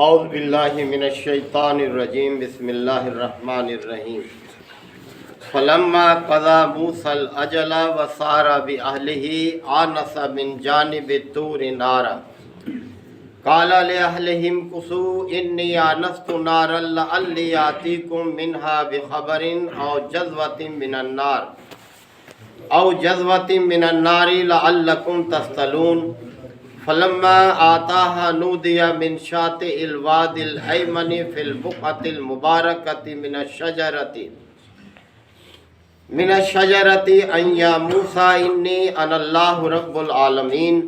اعوذ باللہ من الشیطان الرجیم بسم اللہ الرحمن الرحیم فلما قضى موسى الأجل وسار بأهله آنس من جانب الطور نارا قال لأهلهم كثوا إني آنست نارا لعلي آتيكم منها بخبر أو جذوة من النار لعلكم تصطلون فلما آتاها نودي من شاطئ الوادي الأيمن في البقعة المباركة من الشجرة أن يا موسى إني أنا الله رب العالمين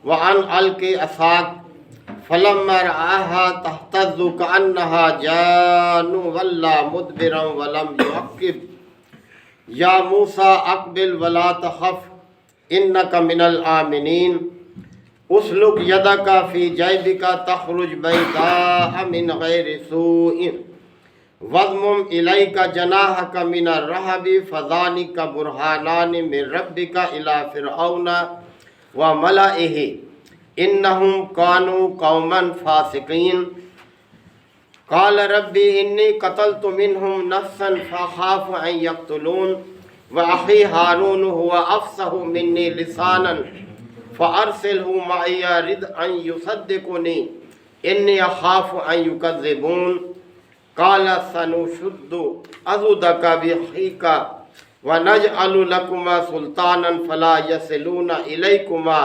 وأن ألق عصاك فلما رآها تهتز كأنها جان ولا مدبرا ولم يعقب يا موسى أقبل ولا تخف إنك من الآمنين اسلک یدک فی جیبک تخرج بیضاء من غیر سوء واضمم الیک جناحک من الرہب فذلک برہانان من ربک الی فرعون وملئہ انہم کانوا قوما فاسقین قال ربی انی قتلت منہم نفسا فاخاف ان یقتلون واخی ہارون هو افصح منی لسانا فَأَرْسِلْهُ مَعِيَ رِدْ أَن يُصَدِّقُنِي إِنِّي أَخَافُ أَن يُكَذِّبُونَ قَالَ سَنُشُدُّ عَضُدَكَ بِأَخِيكَ وَنَجْعَلُ لَكُمَا سُلْطَانًا فَلَا يَصِلُونَ إِلَيْكُمَا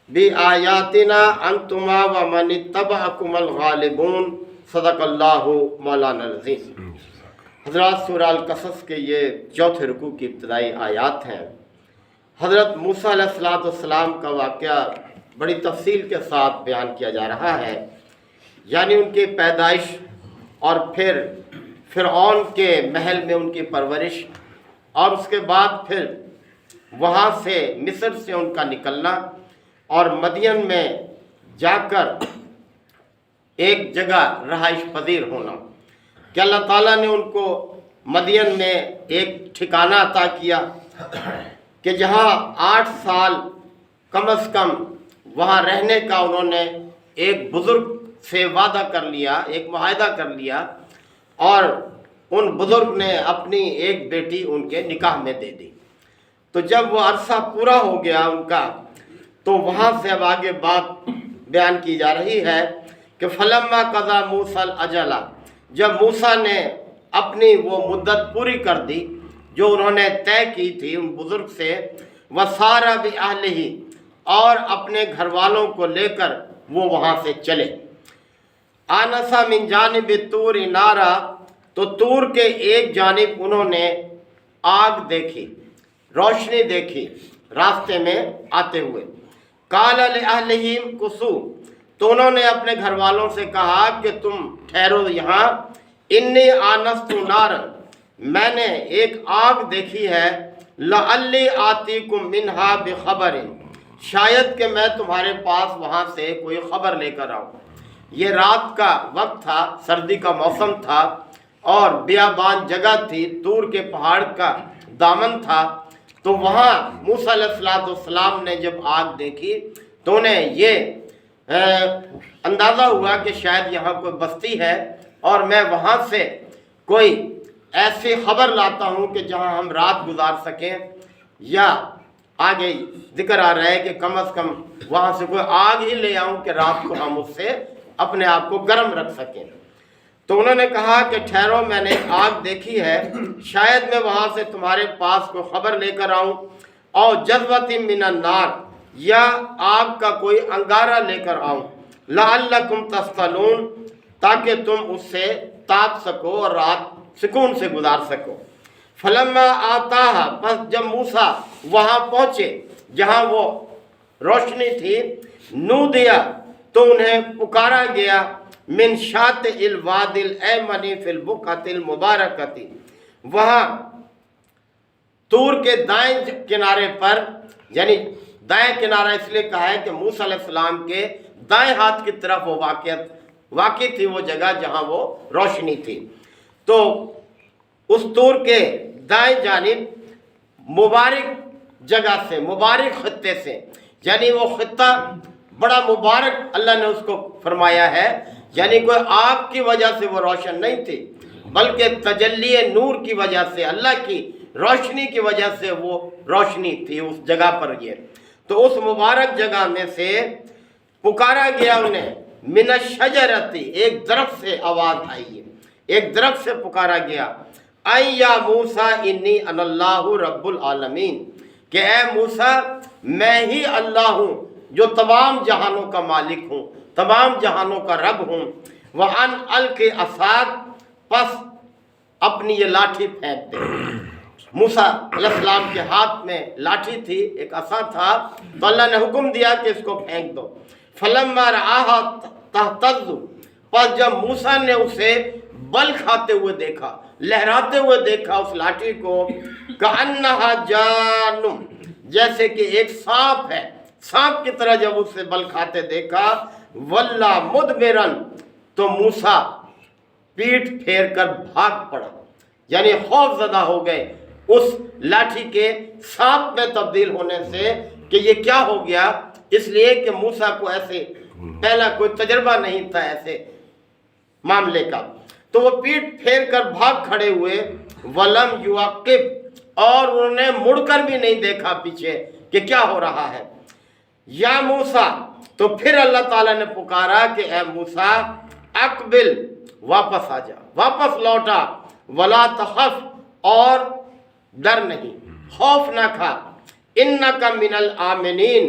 بِآيَاتِنَا أَنْتُمَا وَمَنِ اتَّبَعَكُمَا الْغَالِبُونَ صدق اللہ مولانا العظیم۔ حضرات، سورہ القصص کے یہ چوتھے رکوع کی ابتدائی آیات ہیں۔ حضرت موسیٰ علیہ السلام کا واقعہ بڑی تفصیل کے ساتھ بیان کیا جا رہا ہے، یعنی ان کی پیدائش اور پھر فرعون کے محل میں ان کی پرورش، اور اس کے بعد پھر وہاں سے مصر سے ان کا نکلنا اور مدین میں جا کر ایک جگہ رہائش پذیر ہونا کہ اللہ تعالیٰ نے ان کو مدین میں ایک ٹھکانہ عطا کیا کہ جہاں 8 سال کم از کم وہاں رہنے کا انہوں نے ایک بزرگ سے وعدہ کر لیا، ایک معاہدہ کر لیا، اور ان بزرگ نے اپنی ایک بیٹی ان کے نکاح میں دے دی۔ تو جب وہ عرصہ پورا ہو گیا ان کا، تو وہاں سے اب آگے بات بیان کی جا رہی ہے کہ فلما قضى موسیٰ الأجل، جب موسیٰ نے اپنی وہ مدت پوری کر دی جو انہوں نے طے کی تھی ان بزرگ سے، وَسَارَ بِأَهْلِهِ، اور اپنے گھر والوں کو لے کر وہ وہاں سے چلے۔ آنَسَ مِن جانب الطور نارا، تو طور کے ایک جانب انہوں نے آگ دیکھی، روشنی دیکھی راستے میں آتے ہوئے۔ قَالَ لِأَهْلِهِمْ كُثُوا، تو انہوں نے اپنے گھر والوں سے کہا کہ تم ٹھہرو یہاں، اِنِّي آنَسْتُ نَارًا، میں نے ایک آگ دیکھی ہے، لَعَلِّي آتِيكُم مِّنْهَا بِخَبَرٍ، شاید کہ میں تمہارے پاس وہاں سے کوئی خبر لے کر آؤں۔ یہ رات کا وقت تھا، سردی کا موسم تھا، اور بیابان جگہ تھی، طور کے پہاڑ کا دامن تھا۔ تو وہاں موسیٰ علیہ السلام نے جب آگ دیکھی تو انہیں یہ اندازہ ہوا کہ شاید یہاں کوئی بستی ہے، اور میں وہاں سے کوئی ایسی خبر لاتا ہوں کہ جہاں ہم رات گزار سکیں، یا آگے ذکر آ رہا ہے کہ کم از کم وہاں سے کوئی آگ ہی لے آؤں کہ رات کو ہم اس سے اپنے آپ کو گرم رکھ سکیں۔ تو انہوں نے کہا کہ ٹھہرو، میں نے آگ دیکھی ہے، شاید میں وہاں سے تمہارے پاس کوئی خبر لے کر آؤں، اور جذوۃ من النار، یا آگ کا کوئی انگارہ لے کر آؤں، لعلکم تصطلون، تاکہ تم اس سے تاپ سکو اور رات سکون سے گزار سکو۔ فلما آتاہا، پس جب موسیٰ وہاں پہنچے جہاں وہ روشنی تھی، نودیا، تو انہیں پکارا گیا، من شاطئ الوادی الایمن فی البقعۃ المبارکۃ، وہاں طور کے دائیں کنارے پر، یعنی دائیں کنارہ اس لیے کہا ہے کہ موسیٰ علیہ السلام کے دائیں ہاتھ کی طرف وہ واقع تھی وہ جگہ جہاں وہ روشنی تھی۔ تو اس طور کے دائیں جانب مبارک جگہ سے، مبارک خطے سے، یعنی وہ خطہ بڑا مبارک اللہ نے اس کو فرمایا ہے، یعنی کوئی آگ کی وجہ سے وہ روشن نہیں تھی، بلکہ تجلی نور کی وجہ سے، اللہ کی روشنی کی وجہ سے وہ روشنی تھی اس جگہ پر۔ یہ تو اس مبارک جگہ میں سے پکارا گیا انہیں، من الشجرتی، ایک درخت سے آواز آئی ہے، ایک درخت سے پکارا گیا، اے یا موسیٰ انی انا اللہ رب العالمین، کہ اے موسیٰ میں ہی اللہ ہوں جو تمام جہانوں کا مالک ہوں، تمام جہانوں کا رب ہوں۔ وَأَنْ أَلْقِ عَصَاكَ، پس اپنی یہ لاٹھی پھینک دے۔ موسیٰ علیہ السلام کے ہاتھ میں لاٹھی تھی، ایک عصا تھا، تو اللہ نے حکم دیا کہ اس کو پھینک دو۔ فَلَمَّا رَآهَا تَهْتَزُّ، پس جب موسیٰ نے اسے بل کھاتے ہوئے دیکھا، لہراتے ہوئے دیکھا اس لاٹھی کو، كَأَنَّهَا جَانٌ، جیسے کہ ایک سانپ ہے، سانپ کی طرح جب اسے بل کھاتے دیکھا، وَلَّا مُدْبِرًا، تو موسیٰ پیٹ پھیر کر بھاگ پڑا، یعنی خوف زدہ ہو گئے اس لاٹھی کے سانپ میں تبدیل ہونے سے کہ یہ کیا ہو گیا، اس لیے کہ موسیٰ کو ایسے پہلا کوئی تجربہ نہیں تھا ایسے معاملے کا۔ تو وہ پیٹ پھیر کر بھاگ کھڑے ہوئے، وَلَمْ يُعَقِّبْ، اور انہوں نے مڑ کر بھی نہیں دیکھا پیچھے کہ کیا ہو رہا ہے۔ یا موسیٰ، تو پھر اللہ تعالیٰ نے پکارا کہ اے موسیٰ اقبل، واپس آ جا، واپس لوٹا، ولا تخف، اور ڈر نہیں، خوف نہ کھا، انک من الآمنین،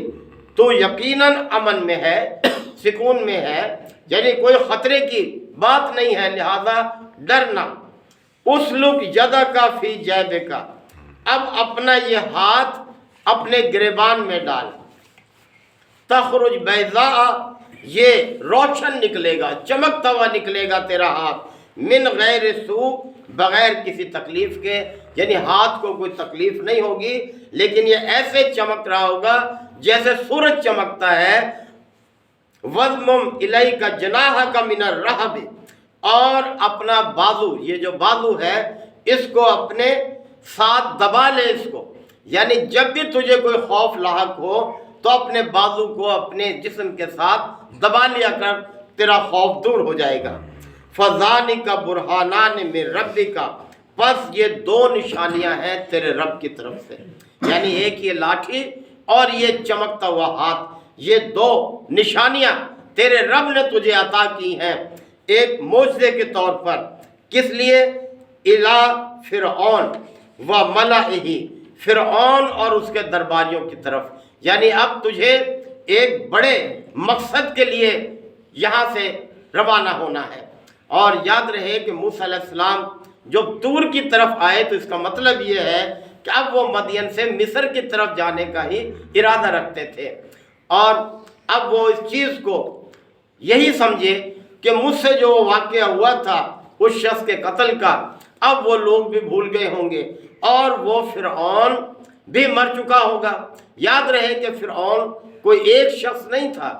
تو یقیناً امن میں ہے، سکون میں ہے، یعنی کوئی خطرے کی بات نہیں ہے، لہذا ڈرنا۔ اسلک یدک فی جیبک، اب اپنا یہ ہاتھ اپنے گریبان میں ڈال، تخرج بیضاء، یہ روشن نکلے گا، چمکتا ہوا نکلے گا تیرا ہاتھ، من غیر سوء، بغیر کسی تکلیف کے، یعنی ہاتھ کو کوئی تکلیف نہیں ہوگی، لیکن یہ ایسے چمک رہا ہوگا جیسے سورج چمکتا ہے۔ وَضْمُمْ إِلَيْكَ جَنَاحَكَ مِنَ الرَّهْبِ، اور اپنا بازو، یہ جو بازو ہے اس کو اپنے ساتھ دبا لے اس کو، یعنی جب بھی تجھے کوئی خوف لاحق ہو تو اپنے بازو کو اپنے جسم کے ساتھ دبا لیا کر، تیرا خوف دور ہو جائے گا۔ فَذَانِكَ بُرْحَانَانِ مِن رَبِّكَ، پس یہ دو نشانیاں ہیں تیرے رب کی طرف سے، یعنی ایک یہ لاٹھی اور یہ چمکتا ہوا ہاتھ، یہ دو نشانیاں تیرے رب نے تجھے عطا کی ہیں ایک معجزے کے طور پر۔ کس لیے؟ اِلَىٰ فرعون وَمَلَئِهِ، فرعون اور اس کے درباریوں کی طرف، یعنی اب تجھے ایک بڑے مقصد کے لیے یہاں سے روانہ ہونا ہے۔ اور یاد رہے کہ موسیٰ علیہ السلام جب طور کی طرف آئے تو اس کا مطلب یہ ہے کہ اب وہ مدین سے مصر کی طرف جانے کا ہی ارادہ رکھتے تھے، اور اب وہ اس چیز کو یہی سمجھے کہ مجھ سے جو واقعہ ہوا تھا اس شخص کے قتل کا، اب وہ لوگ بھی بھول گئے ہوں گے اور وہ فرعون بھی مر چکا ہوگا۔ یاد رہے کہ فرعون کوئی ایک شخص نہیں تھا،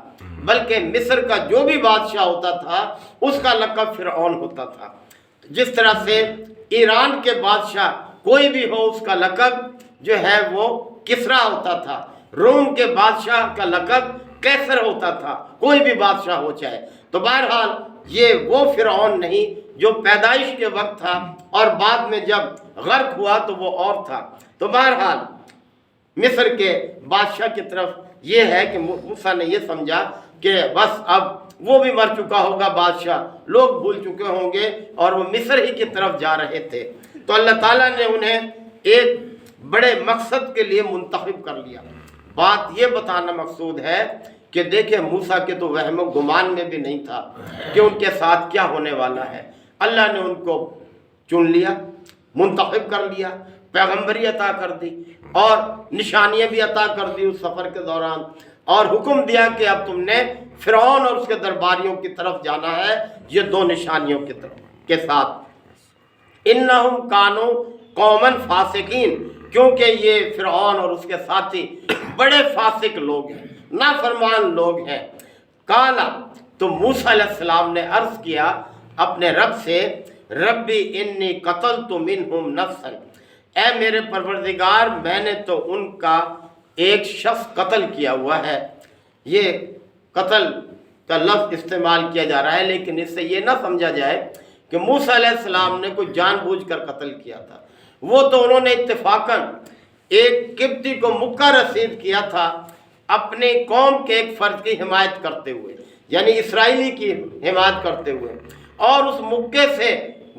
بلکہ مصر کا جو بھی بادشاہ ہوتا تھا اس کا لقب فرعون ہوتا تھا، جس طرح سے ایران کے بادشاہ کوئی بھی ہو اس کا لقب جو ہے وہ کسرا ہوتا تھا، روم کے بادشاہ کا لقب کیسر ہوتا تھا، کوئی بھی بادشاہ ہو چاہے۔ تو بہرحال یہ وہ فرعون نہیں جو پیدائش کے وقت تھا اور بعد میں جب غرق ہوا تو وہ اور تھا۔ تو بہرحال مصر کے بادشاہ کی طرف یہ ہے کہ موسیٰ نے یہ سمجھا کہ بس اب وہ بھی مر چکا ہوگا بادشاہ، لوگ بھول چکے ہوں گے، اور وہ مصر ہی کی طرف جا رہے تھے۔ تو اللہ تعالیٰ نے انہیں ایک بڑے مقصد کے لیے منتخب کر لیا۔ بات یہ بتانا مقصود ہے کہ دیکھیں موسیٰ کے تو وہم و گمان میں بھی نہیں تھا کہ ان کے ساتھ کیا ہونے والا ہے۔ اللہ نے ان کو چن لیا، منتخب کر لیا، پیغمبری عطا کر دی اور نشانیاں بھی عطا کر دی اس سفر کے دوران، اور حکم دیا کہ اب تم نے فرعون اور اس کے درباریوں کی طرف جانا ہے یہ دو نشانیوں کی طرف کے ساتھ۔ انہم کانوا قوما فاسقین، کیونکہ یہ فرعون اور اس کے ساتھی بڑے فاسق لوگ ہیں، نافرمان لوگ ہیں۔ قالا، تو موسیٰ علیہ السلام نے عرض کیا اپنے رب سے، ربی انی قتلت منہم نفسا، اے میرے پروردگار میں نے تو ان کا ایک شخص قتل کیا ہوا ہے۔ یہ قتل کا لفظ استعمال کیا جا رہا ہے، لیکن اس سے یہ نہ سمجھا جائے کہ موسیٰ علیہ السلام نے کوئی جان بوجھ کر قتل کیا تھا۔ وہ تو انہوں نے اتفاقاً ایک قبطی کو مکہ رسید کیا تھا اپنے قوم کے ایک فرد کی حمایت کرتے ہوئے، یعنی اسرائیلی کی حمایت کرتے ہوئے، اور اس مکے سے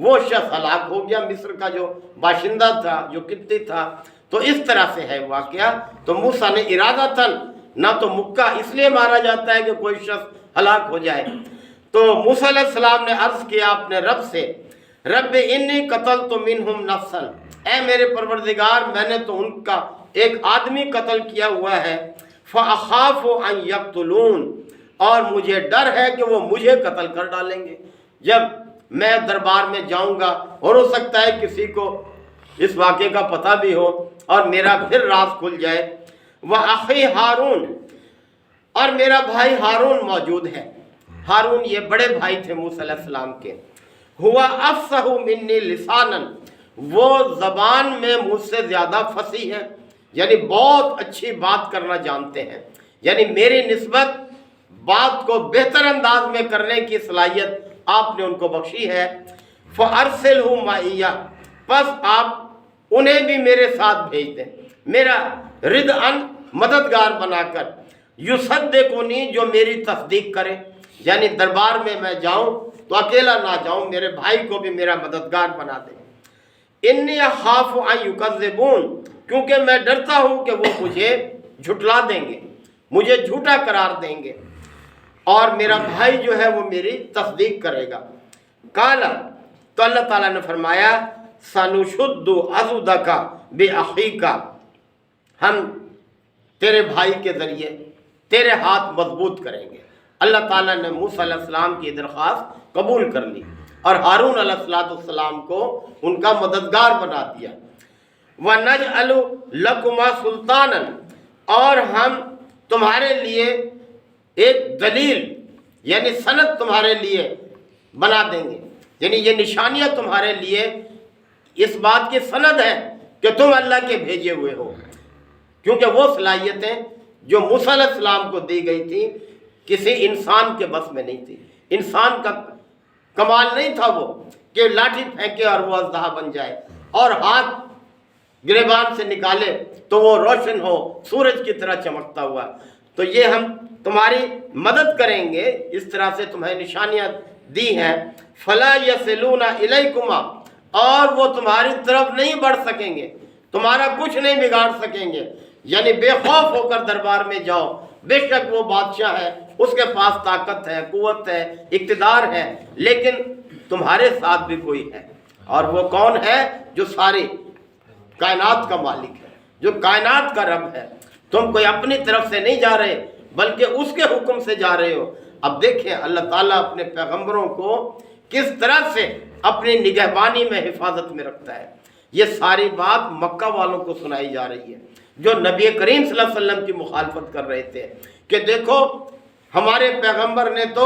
وہ شخص ہلاک ہو گیا، مصر کا جو باشندہ تھا، جو قبطی تھا۔ تو اس طرح سے ہے واقعہ۔ تو موسیٰ نے ارادتاً نہ تو مکہ اس لیے مارا جاتا ہے کہ کوئی شخص ہلاک ہو جائے۔ تو موسیٰ علیہ السلام نے عرض کیا اپنے رب سے، رب انی قتلت منہم نفسا، اے میرے پروردگار میں نے تو ان کا ایک آدمی قتل کیا ہوا ہے، فاخاف ان یقتلون، اور مجھے ڈر ہے کہ وہ مجھے قتل کر ڈالیں گے۔ جب میں دربار میں جاؤں گا اور ہو سکتا ہے کسی کو اس واقعے کا پتہ بھی ہو اور میرا پھر راز کھل جائے۔ وَأَخِي ہارون، اور میرا بھائی ہارون موجود ہے۔ ہارون یہ بڑے بھائی تھے موسیٰ علیہ السلام کے۔ ہوا افصح منی لسانا، وہ زبان میں مجھ سے زیادہ فصیح ہے، یعنی بہت اچھی بات کرنا جانتے ہیں، یعنی میری نسبت بات کو بہتر انداز میں کرنے کی صلاحیت آپ نے ان کو بخشی ہے۔ فَأَرْسِلْهُ مَعِيَّ، پس آپ انہیں بھی میرے ساتھ بھیج دیں، میرا ردعاً مددگار بنا کر، یصدقنی، جو میری تصدیق کرے، یعنی دربار میں جاؤں تو اکیلا نہ جاؤں، میرے بھائی کو بھی میرا مددگار بنا دے۔ انی اخاف ان یکذبون، کیونکہ میں ڈرتا ہوں کہ وہ مجھے جھٹلا دیں گے، مجھے جھوٹا قرار دیں گے، اور میرا بھائی جو ہے وہ میری تصدیق کرے گا۔ قال، تو اللہ تعالیٰ نے فرمایا، سنشد عضدک باخیک، ہم تیرے بھائی کے ذریعے تیرے ہاتھ مضبوط کریں گے۔ اللہ تعالیٰ نے موسیٰ علیہ السلام کی درخواست قبول کر لی اور ہارون علیہ السلام کو ان کا مددگار بنا دیا۔ وَنَجْعَلُ لَكُمَا سُلْطَانًا، اور ہم تمہارے لیے ایک دلیل یعنی سند تمہارے لیے بنا دیں گے، یعنی یہ نشانیاں تمہارے لیے اس بات کی سند ہے کہ تم اللہ کے بھیجے ہوئے ہو، کیونکہ وہ صلاحیتیں جو موسیٰ علیہ السلام کو دی گئی تھی کسی انسان کے بس میں نہیں تھی۔ انسان کا کمال نہیں تھا وہ کہ لاٹھی پھینکے اور وہ اژدہا بن جائے، اور ہاتھ گریبان سے نکالے تو وہ روشن ہو سورج کی طرح چمکتا ہوا۔ تو یہ ہم تمہاری مدد کریں گے، اس طرح سے تمہیں نشانیاں دی ہیں۔ فَلَا يَصِلُونَ إِلَيْكُمَا، اور وہ تمہاری طرف نہیں بڑھ سکیں گے، تمہارا کچھ نہیں بگاڑ سکیں گے، یعنی بے خوف ہو کر دربار میں جاؤ، بے شک وہ بادشاہ ہے، اس کے پاس طاقت ہے، قوت ہے، اقتدار ہے، لیکن تمہارے ساتھ بھی کوئی ہے، اور وہ کون ہے؟ جو ساری کائنات کا مالک ہے، جو کائنات کا رب ہے۔ تم کوئی اپنی طرف سے نہیں جا رہے بلکہ اس کے حکم سے جا رہے ہو۔ اب دیکھیں اللہ تعالیٰ اپنے پیغمبروں کو کس طرح سے اپنی نگہبانی میں حفاظت میں رکھتا ہے۔ یہ ساری بات مکہ والوں کو سنائی جا رہی ہے جو نبی کریم صلی اللہ علیہ وسلم کی مخالفت کر رہے تھے کہ دیکھو ہمارے پیغمبر نے تو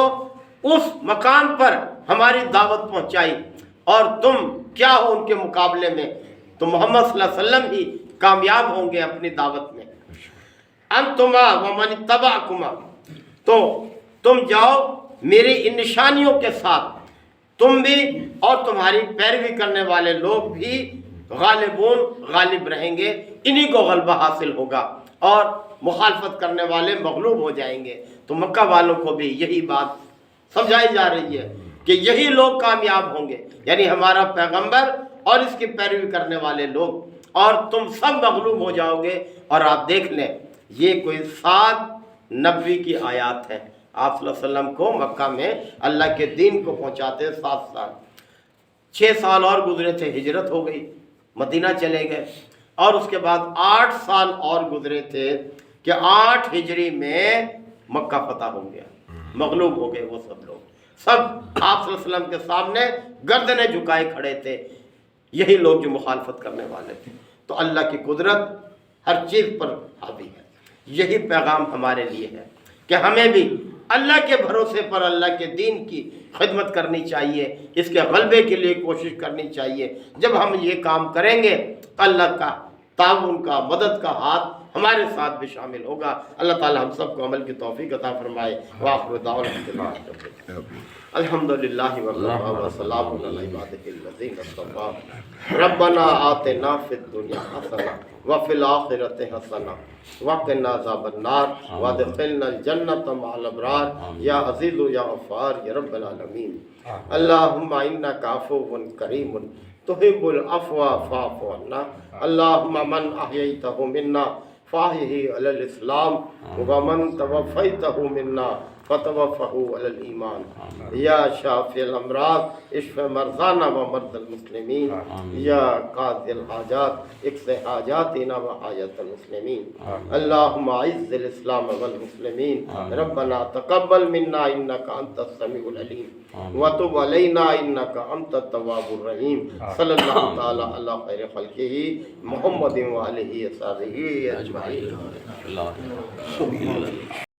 اس مقام پر ہماری دعوت پہنچائی اور تم کیا ہو ان کے مقابلے میں، تو محمد صلی اللہ علیہ وسلم ہی کامیاب ہوں گے اپنی دعوت میں۔ انتما ومن اتبعکما، تو تم جاؤ میری ان نشانیوں کے ساتھ، تم بھی اور تمہاری پیروی کرنے والے لوگ بھی غالبون، غالب رہیں گے، انہی کو غلبہ حاصل ہوگا اور مخالفت کرنے والے مغلوب ہو جائیں گے۔ تو مکہ والوں کو بھی یہی بات سمجھائی جا رہی ہے کہ یہی لوگ کامیاب ہوں گے، یعنی ہمارا پیغمبر اور اس کی پیروی کرنے والے لوگ، اور تم سب مغلوب ہو جاؤ گے۔ اور آپ دیکھ لیں یہ کوئی 7 نبوی کی آیات ہے، آپ صلی اللہ علیہ وسلم کو مکہ میں اللہ کے دین کو پہنچاتے 7 سال، 6 سال اور گزرے تھے، ہجرت ہو گئی، مدینہ چلے گئے، اور اس کے بعد 8 سال اور گزرے تھے کہ 8 ہجری میں مکہ فتح ہو گیا، مغلوب ہو گئے وہ سب لوگ، سب آپ صلی اللہ علیہ وسلم کے سامنے گردنیں جھکائے کھڑے تھے، یہی لوگ جو مخالفت کرنے والے تھے۔ تو اللہ کی قدرت ہر چیز پر حاوی ہے۔ یہی پیغام ہمارے لیے ہے کہ ہمیں بھی اللہ کے بھروسے پر اللہ کے دین کی خدمت کرنی چاہیے، اس کے غلبے کے لیے کوشش کرنی چاہیے۔ جب ہم یہ کام کریں گے تو اللہ کا تعاون کا، مدد کا ہاتھ ہمارے ساتھ بھی شامل ہوگا۔ اللہ تعالی ہم سب کو عمل کی توفیق عطا فرمائے۔ وآخر دعوانا الحمدللہ وکفی وسلام علی عبادہ الذین اصطفی ربنا آتنا فی الدنیا حسنہ وفی الآخرۃ حسنہ وقنا عذاب النار وادخلنا الجنۃ مع الابرار یا عزیز یا غفار یا رب العالمین۔ اللہم انک عفو کریم تحب العفو فاعف عنا۔ اللہم من احییتہ منا فاحیہ علی الاسلام ومن توفیتہ منا فتوفہ علی الایمان۔ یا شافی الامراض اشف مرضانا و مرضى المسلمین۔ یا قاضی الحاجات اقض حاجاتنا و حاجات المسلمین۔ اللہم اعز الاسلام والمسلمین۔ ربنا تقبل منا انک انت السمیع العلیم وتب علینا انک انت التواب الرحیم۔ صلی اللہ تعالی علی خیر خلقہ محمد و آلہ وصحبہ اجمعین۔